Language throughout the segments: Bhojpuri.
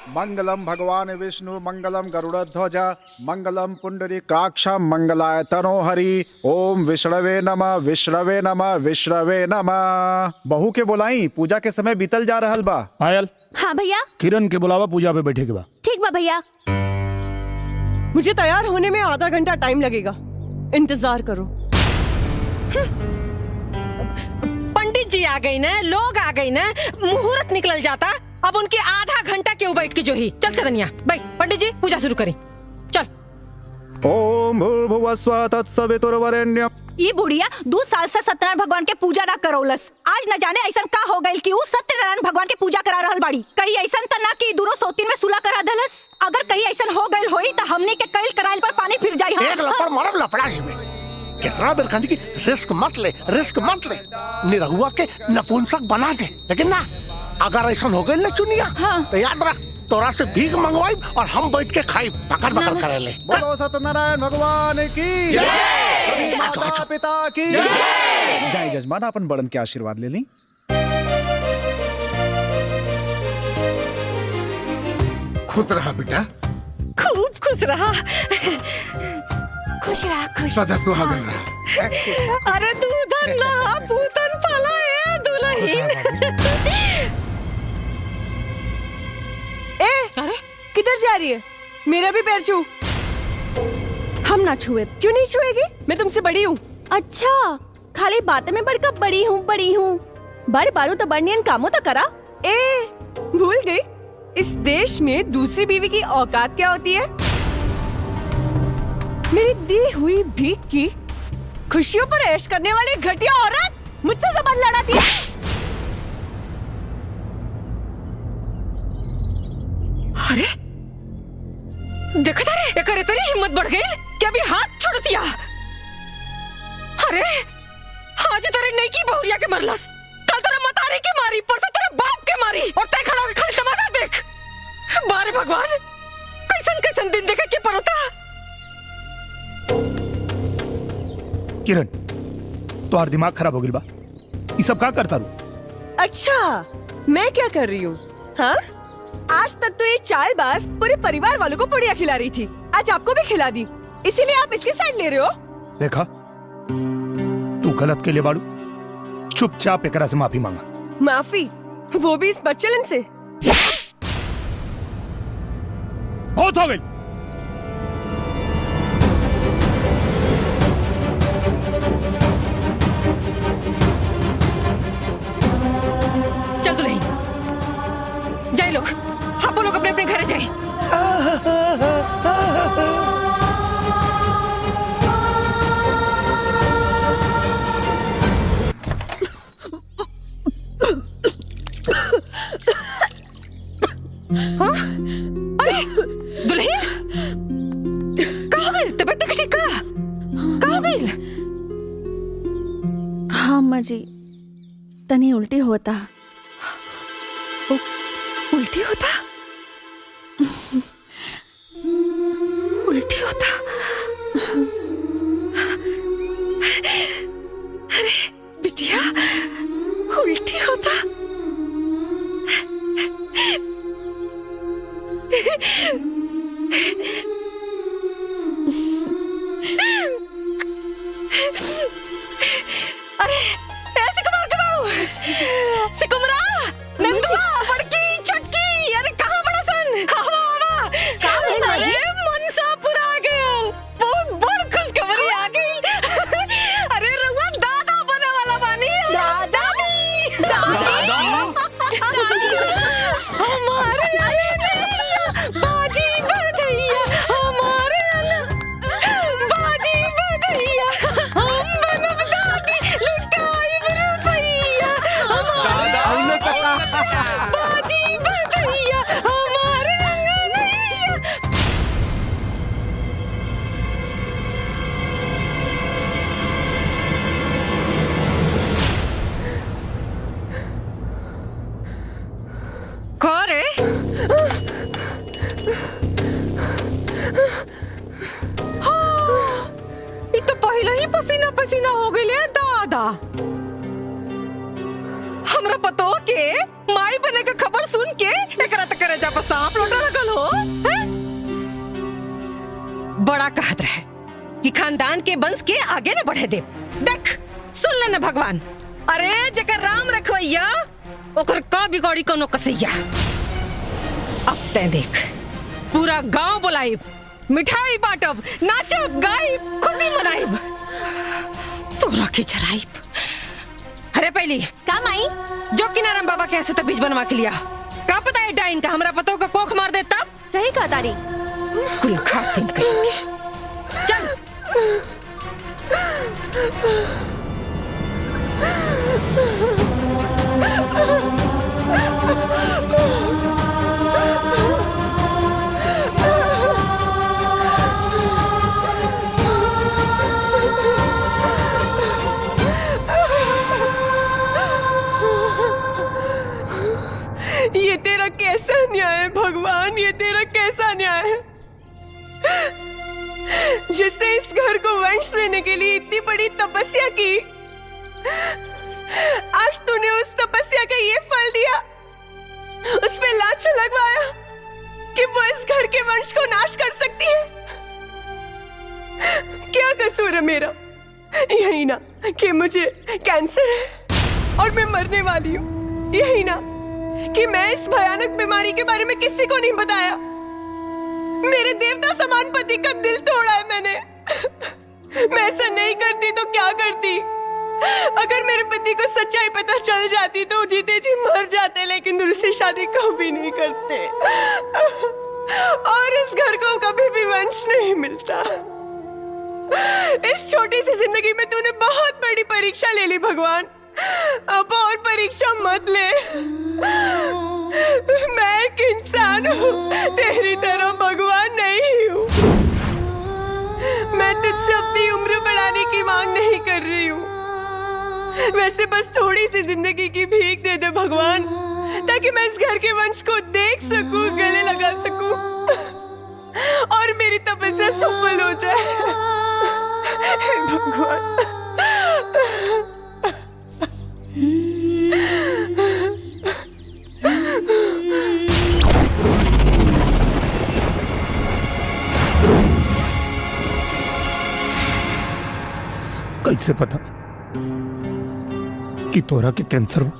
मंगलम भगवान विष्णु मंगलम गरुड़ध्वज मंगलम पुंडरीकाक्षम मंगलाय तनोहरि। ओम विष्णवे नमः विष्णवे नमः विष्णवे नमः। बहू के बुलाई, पूजा के समय बीतल जा रहल बा। आयल हाँ भैया। किरण के बुलावा, पूजा पे बैठे के बा। ठीक बा भैया। मुझे तैयार होने में आधा घंटा टाइम लगेगा, इंतजार करो। पंडित जी आ गई ना, लोग आ गई ना, मुहूर्त निकल जाता। अब उनके आधा घंटा क्यों बैठ के जो ही। चल चदनिया भाई, पंडित जी पूजा शुरू करें, चल। ओम भूर्भुवस्वः तत्सवितुर्वरेण्यम्। ये बुढ़िया 2 साल से सत्यनारायण भगवान के पूजा ना करौलस। आज न जाने ऐसा का हो गई कि उ सत्यनारायण भगवान के पूजा करा रहल बाड़ी। कहीं ऐसा त ना कि दूरो सोतीन में सुला करा दलस। अगर कहीं ऐसा हो गई होई त हमने के कईल कराइल पर पानी फिर जाई। एक लपड़ मारब लफड़ा जी में। कितना बेर कहनी कि रिस्क मत ले, रिस्क मत ले, निरहुआ के नपुंसक बना दे। लेकिन ना, अगर ऐसा हो गई ना चुनिया, तो याद रख, तोरा से भीख मंगवाई और हम बैठ के खाई, पकड़ पकड़ करे ले। बोलो सत्यनारायण भगवान की जय, सभी माता पिता की जय। जय जजमान, अपन बड़न के आशीर्वाद ले ली। खुश रहा बेटा, खूब खुश रहा। खुश रहा, खुश। सदा सुहागन रहा। अरे दूधन लहा पूतन फला ए दुल्हन। अरे किधर जा रही है? मेरा भी पैर छू। हम ना छुए। क्यों नहीं छुएगी? मैं तुमसे बड़ी हूँ। अच्छा, खाली बातें में बढ़कर बड़ी हूँ। बड़ बारू तो बड़नियन कामों तो करा। ए, भूल गई? इस देश में दूसरी बीवी की औकात क्या होती है? मेरी दी हुई भीख की खुशियों पर ऐश करने वाली घटिया औरत मुझसे ज़बान लड़ाती है। अरे देखा था रे, करे तेरी हिम्मत बढ़ गई कि अभी हाथ छोड़ दिया। अरे आज तेरे नहीं की बहुरिया के मरलस, कल तेरे मतारी की मारी, परसों तेरे बाप के मारी, और तय खड़ा होकर खाली तमाशा देख। बारे भगवान, कैसन कैसन दिन देखे के पड़ता। किरण, तुम्हारा दिमाग खराब हो गया बा। ये सब क्या करता रू? अच्छा, मैं क्या कर रही हूँ? हाँ, आज तक तो ये चालबाज पूरे परिवार वालों को पुड़िया खिला रही थी, आज आपको भी खिला दी, इसीलिए आप इसकी साइड ले रहे हो। देखा, तू गलत के लिए बाड़ू, चुपचाप एकरा से माफी मांगा। माफी? वो भी इस बच्चलन से? बहुत हो गई। चल दुल्हन, जाए लोग, आप लोग अपने अपने घर जाए। हाँ? अरे दुल्हन, कहाँ गई? तबीयत नहीं ठीक का? कहाँ गई? हाँ अम्मा जी, तनी उल्टी होता। उल्टी होता? उल्टी होता? अरे बिटिया, उल्टी होता? अरे ऐसे कमाओ सिकुमरा, नंदुआ, बड़की, छोटकी, अरे कहाँ बड़ा सन? आवा, अरे मनसापुर आ गए, बहुत बड़ खुशखबरी आ गई। अरे रउआ दादा बने वाला बानी। हमारे बाजी बधैया, हमारे बाजी बधैया, हम बनब दादी, लुटाई रुपैया, हमारे बाजी बधैया, हमारे अंगनैया। करे ये तो पहले ही पसीना पसीना हो गई ले दादा। हमरा पतो के माई बने का खबर सुन के एकरा तक करे जा सांप लौट बड़ा कहत रहे कि खानदान के वंश के आगे न बढ़े दे। देख सुन ले न भगवान, अरे जकर राम रखवैया ओकर का बिगड़ी कोनो कसैया। अब ते देख पूरा गांव बुलाइब, मिठाई बांटब, नाचब गाइब, खुशी मनाइब, तोरा के चराइब। अरे पहली का माई? जो किनाराम बाबा के ऐसे तब बीज बनवा के लिया। का पता है डाइन का हमरा पतों का कोख मार दे तब। सही कहा तारी। कुल खातिन कहेंगे। चल ये तेरा कैसा न्याय है भगवान, ये तेरा कैसा न्याय है? जिसने इस घर को वंश देने के लिए इतनी बड़ी तपस्या की, आज तूने उस तपस्या का ये फल दिया, उस पे लांछन लगवाया कि वो इस घर के वंश को नाश कर सकती है। क्या कसूर है मेरा? यही ना कि मुझे कैंसर है और मैं मरने वाली हूँ, यही ना कि मैं इस भयानक बीमारी के बारे में किसी को नहीं बताया। मेरे देवता समान पति का दिल तोड़ा है मैंने। मैं ऐसा नहीं करती तो क्या करती? अगर मेरे पति को सच्चाई पता चल जाती तो जीते जी मर जाते, लेकिन दूसरी शादी कभी नहीं करते और इस घर को कभी भी वंश नहीं मिलता। इस छोटी सी जिंदगी में तूने बहुत बड़ी परीक्षा ले ली भगवान, अब और परीक्षा मत ले। मैं एक इंसान हूँ, तेरी तरह भगवान नहीं हूँ। मैं तुझसे अपनी उम्र बढ़ाने की मांग नहीं कर रही हूँ, वैसे बस थोड़ी सी जिंदगी की भीख दे दे भगवान, ताकि मैं इस घर के वंश को देख सकूं, गले लगा सकूं और मेरी तपस्या सफल हो जाए। हे भगवान। कैसे पता कि तोरा के कैंसर हो?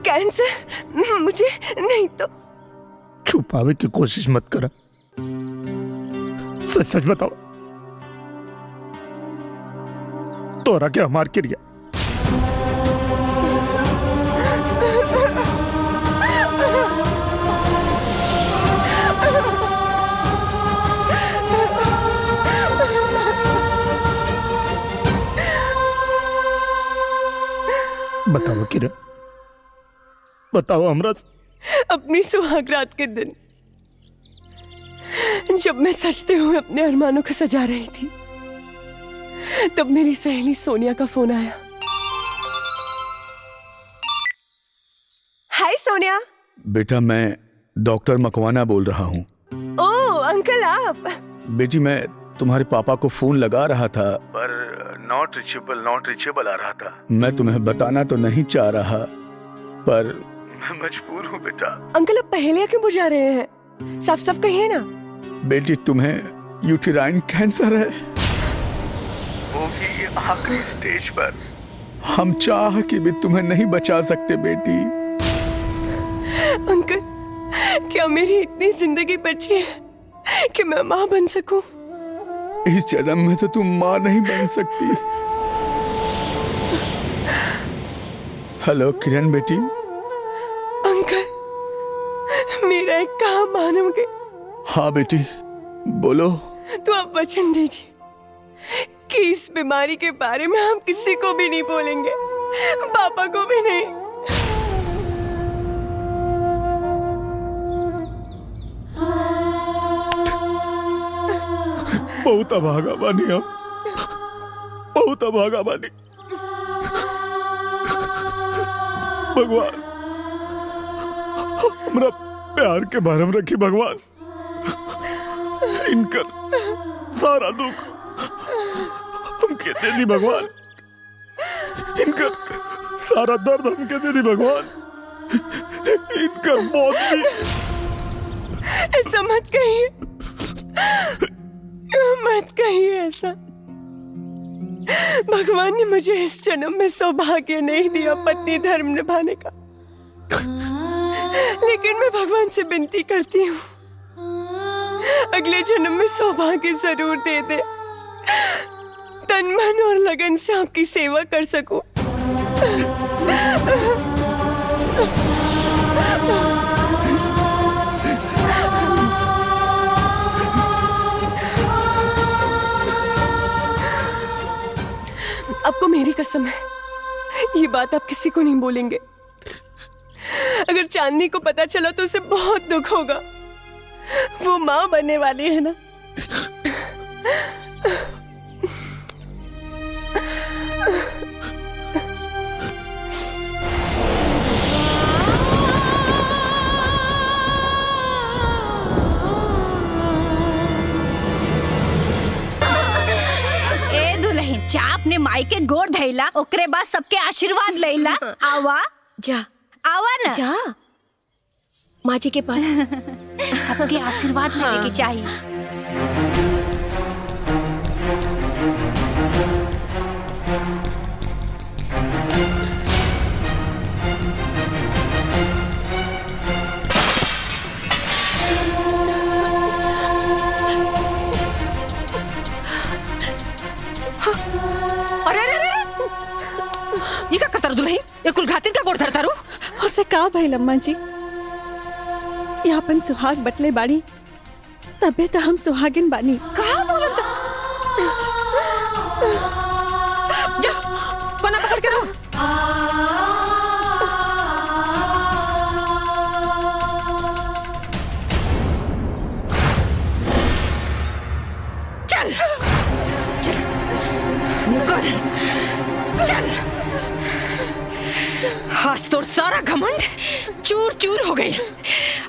कैंसर मुझे नहीं तो। छुपावे की कोशिश मत करा, सच सच बताओ, तोरा के हमार क्रिया? बताओ किरण, बताओ हमरा। अपनी सुहाग रात के दिन जब मैं सजते हुए अपने अरमानों को सजा रही थी, तब मेरी सहेली सोनिया का फोन आया। हाय सोनिया। बेटा मैं डॉक्टर मकवाना बोल रहा हूँ। ओह अंकल आप। बेटी मैं तुम्हारे पापा को फोन लगा रहा था पर नॉट रीचेबल आ रहा था। मैं तुम्हें बताना तो नहीं चाह रहा पर मैं मजबूर हूँ बेटा। अंकल आप पहेलियां क्यों बुझा रहे हैं? साफ साफ कहिए ना। बेटी तुम्हें यूटेराइन कैंसर है, वो भी आखिरी स्टेज पर। हम चाह के भी तुम्हें नहीं बचा सकते बेटी। अंकल क्या मेरी इतनी जिंदगी बची है कि मैं माँ बन सकूं? इस जन्म में तो तुम माँ नहीं बन सकती। हेलो किरण बेटी। अंकल मेरा एक काम मानोगे? हाँ बेटी बोलो। तो आप वचन दीजिए कि इस बीमारी के बारे में हम किसी को भी नहीं बोलेंगे, पापा को भी नहीं। बहुत अभागा बानी हम, बहुत अभागा बानी। भगवान हमरा प्यार के बारे में रखी भगवान। इनकर सारा दुख हमके दे दी भगवान, इनकर सारा दर्द हमके दे दी भगवान, इनकर मौत भी। ऐसा मत कहिए, मत कहिए ऐसा। भगवान ने मुझे इस जन्म में सौभाग्य नहीं दिया पत्नी धर्म निभाने का, लेकिन मैं भगवान से विनती करती हूँ अगले जन्म में सौभाग्य जरूर दे दे, तन मन और लगन से आपकी सेवा कर सकूं। आपको मेरी कसम है, ये बात आप किसी को नहीं बोलेंगे। अगर चांदनी को पता चला तो उसे बहुत दुख होगा। वो माँ बनने वाली है ना। ए दुल्हन, जा अपने माई के गोड़ धैला, ओकरे बाद सबके आशीर्वाद लैला। आवा जा आवा ना, जा माँ जी के पास। सबके आशीर्वाद लेने की चाहिए। अरे अरे अरे, ये का करता दुल्हन? ये कुल घातिन का गोड़ धरता रू? उसे का भाई लम्मा जी, ये अपन सुहाग बटले बाड़ी, तबे तो हम सुहागिन बानी। कहा बोलत? जा कोना पकड़ के रो। चल चल निकल चल। आज तो सारा घमंड चूर चूर हो गई।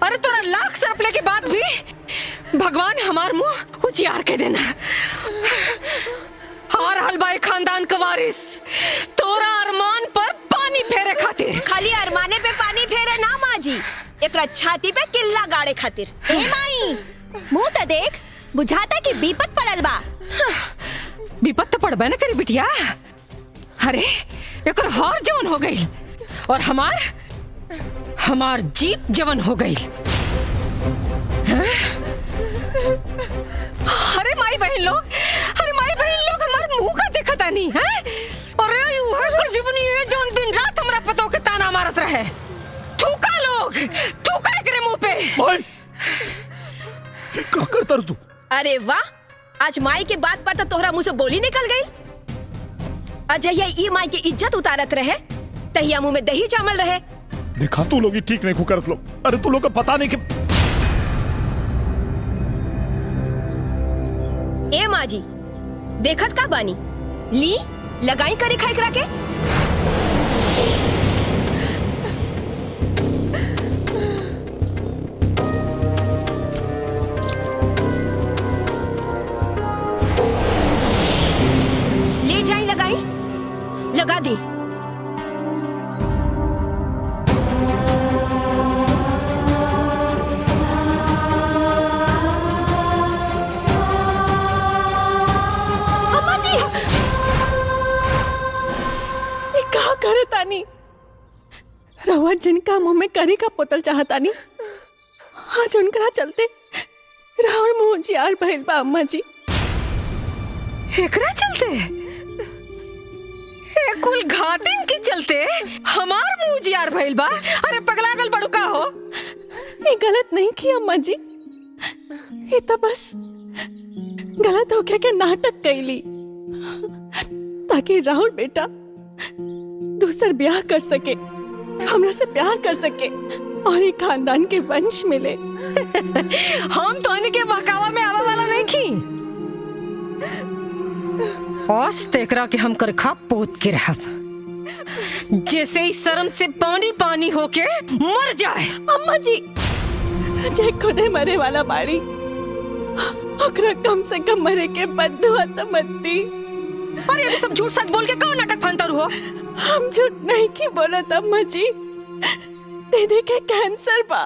अरे तोरा लाख सरपले के बाद भी भगवान हमार मुंह उजियार के देना। हार हलबाई खानदान का वारिस तोरा अरमान पर पानी फेरे खातिर। खाली अरमाने पे पानी फेरे ना माँ जी, एकरा छाती पे किल्ला गाड़े खातिर। ए माई, मुंह तो देख, बुझाता कि विपत पड़ल बा। विपत तो पड़बे न करी बिटिया। अरे एकर हार जवन हो गई और हमार जीत जवन हो गई। अरे माई बहन लोग हमार मुंह का देखता नहीं है। अरे वह जीवनी है जो दिन रात हमरा पतो के ताना मारत रहे। थूका लोग, थूका एकरे मुंह पे। भाई क्या करता तू? अरे वाह, आज माई के बात पर तो तोहरा मुंह से बोली निकल गई। अजय ई माई की इज्जत उतारत रहे, तहिया मुंह में दही जामल रहे। देखा तू लोग ही ठीक नहीं करत लोग। अरे तू लोग का पता नहीं कि ए माँ जी, देखत का बानी, ली लगाई करे खाई करा के। ले जाई लगाई, लगा दी। करे तानी रवा जिनका मुंह में करी का पोतल चाहतानी, आज उनकरा चलते रावण मुंह जियार भइल बा। अम्मा जी एकरा चलते, ए कुल घातिन के चलते हमार मुंह जियार भइल बा। अरे पगलागल बड़ू का हो? ये गलत नहीं की अम्मा जी, ये तो बस गलत हो के नाटक कैली ताकि राहुल बेटा दूसर ब्याह कर सके, हमरा से प्यार कर सके और एक खानदान के वंश मिले। हम तो इनके बहकावा में आवा वाला नहीं की। औस तेकरा के हम करखा पोत के रहब, जैसे ही शर्म से पानी पानी होके मर जाए। अम्मा जी जे खुदे मरे वाला बाड़ी, ओकरा कम से कम मरे के बदुआ तो मत दी। अरे ये सब झूठ सच बोल के कौन नाटक फंतर हो? हम झूठ नहीं की बोलत अम्मा जी, दीदी के कैंसर बा।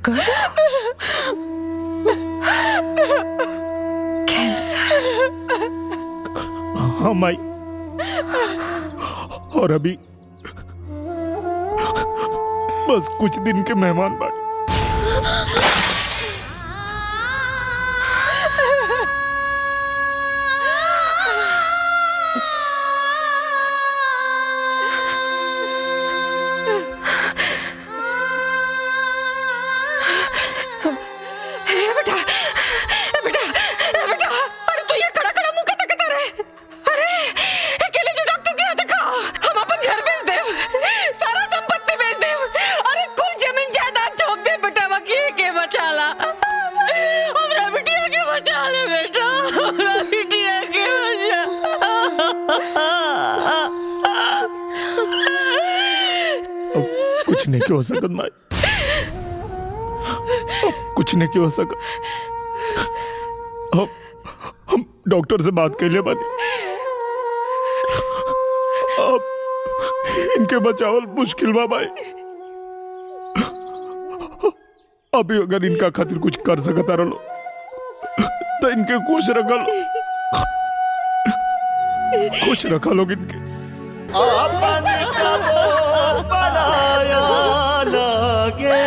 कर कैंसर। हाँ माई, और अभी बस कुछ दिन के मेहमान बाकी। बेटा बेटा बेटा, अरे तू ये खड़ा खड़ा मुंह का तकता रहे। अरे अकेले जो डॉक्टर के यहाँ दिखा, हम अपन घर बेच दे, सारा संपत्ति बेच दे, अरे कुल जमीन जायदाद ठोक दे बेटा, बाकी के बचाला हमरा बिटिया के बचा ले बेटा, हमरा बिटिया के बचा। अब कुछ नहीं क्यों हो सकत माई, अब कुछ नहीं क्यों हो सकत। हम डॉक्टर से बात कर ले बानी, अब इनके बचावल मुश्किल बा भाई। अभी अगर इनका खातिर कुछ कर सकता रहो तो इनके खुश रखा लो, खुश रखा लोग इनके। बनाया लगे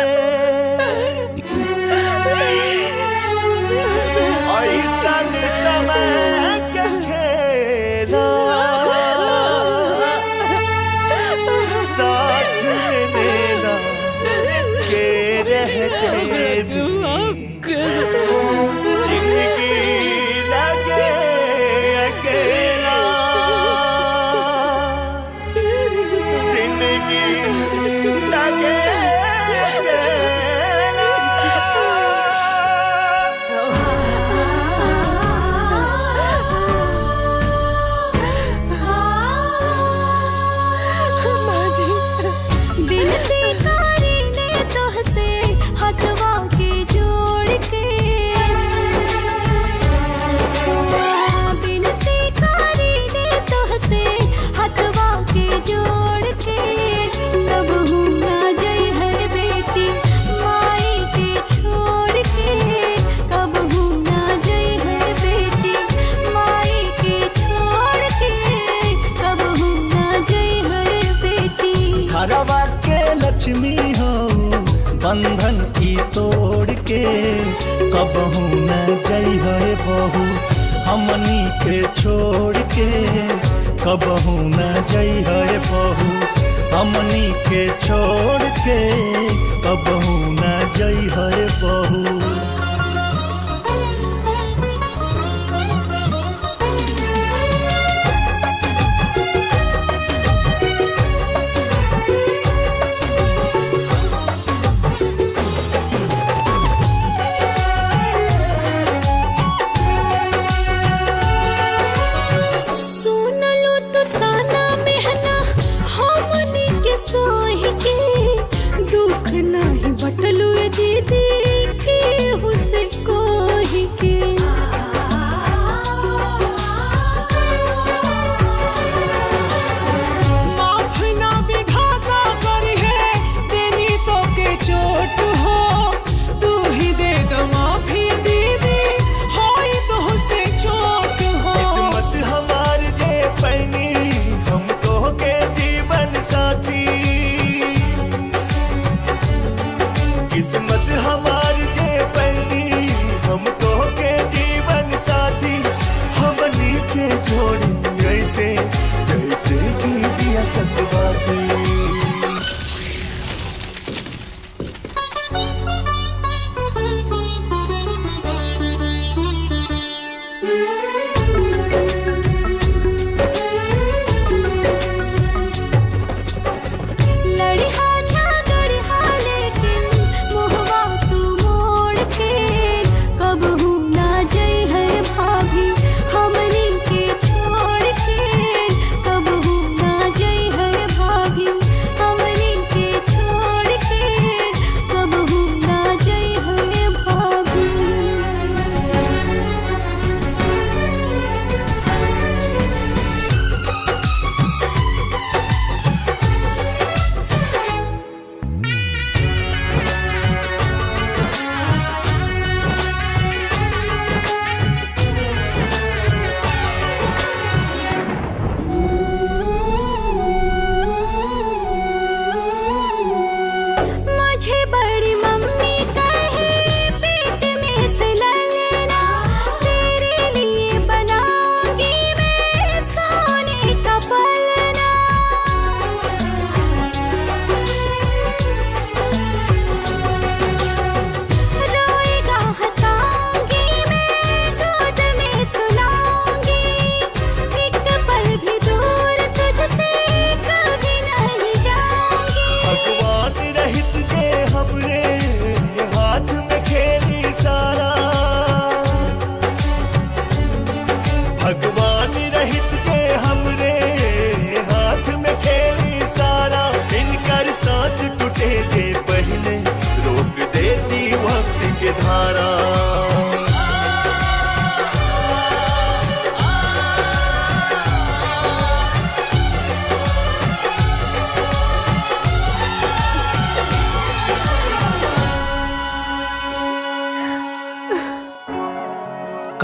ऐसन समय के खेला, साथ में मेला के रहते भी जिंदगी लगे अकेला, जिंदगी लगे बिनती कारी ने तोहसे हथवा के जोड़ के, बिनती कारी ने तोहसे हथवा के जोड़ के, कब हूँ ना जई है बेटी माई के छोड़ के, कब हूँ ना जई है बेटी माई के छोड़ के, कब हूँ ना जई है बेटी। घरवा के लक्ष्मी हो बंधन की तोड़ के, कबहू न जई है बहू हमनी के छोड़ के, कबहू न जई है बहू हमनी के छोड़ के, कबहू न जई है बहू। सुनलो तो ताना मेहना हमनी के सोही के, दुख नहीं बटलू दीदी के हुसे कोही के। माफ ना विधाता करी है देनी तो के चोट हो, तू ही दे दो माफी दीदी होई तो हुसे चोट हो। किस्मत हमार जे पैनी हमको के जीवन साथी, किस्मत हमार जे पैनी हमको के जीवन साथी, हमनी के जोड़ी ऐसे जैसे की दिया सतबाती। लड़िहा झगड़िहा लेकिन मोहवा तू मोड़ के, कब हूँ ना जई है भाभी हमनी के छोड़ के, कब हूँ ना जई है भाभी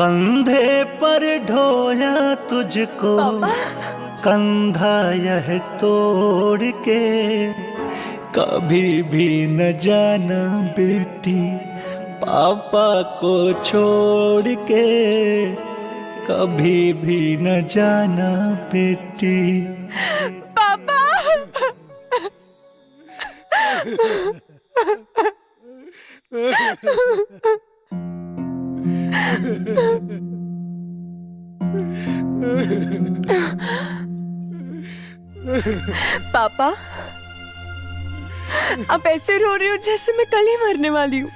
कंधे पर ढोया तुझको कंधा यह तोड़ के, कभी भी न जाना बेटी पापा को छोड़ के, कभी भी न जाना बेटी। पापा पापा आप ऐसे रो रहे हो जैसे मैं कल ही मरने वाली हूँ।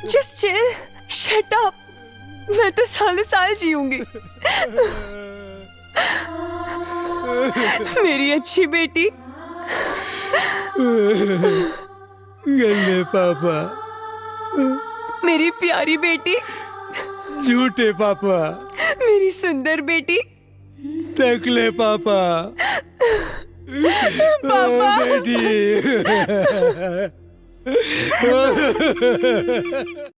Just chill, shut up. मैं तो सालों साल जीऊंगी। मेरी अच्छी बेटी। गंदे पापा, मेरी प्यारी बेटी। झूठे पापा, मेरी सुंदर बेटी। टकले पापा, पापा बेटी।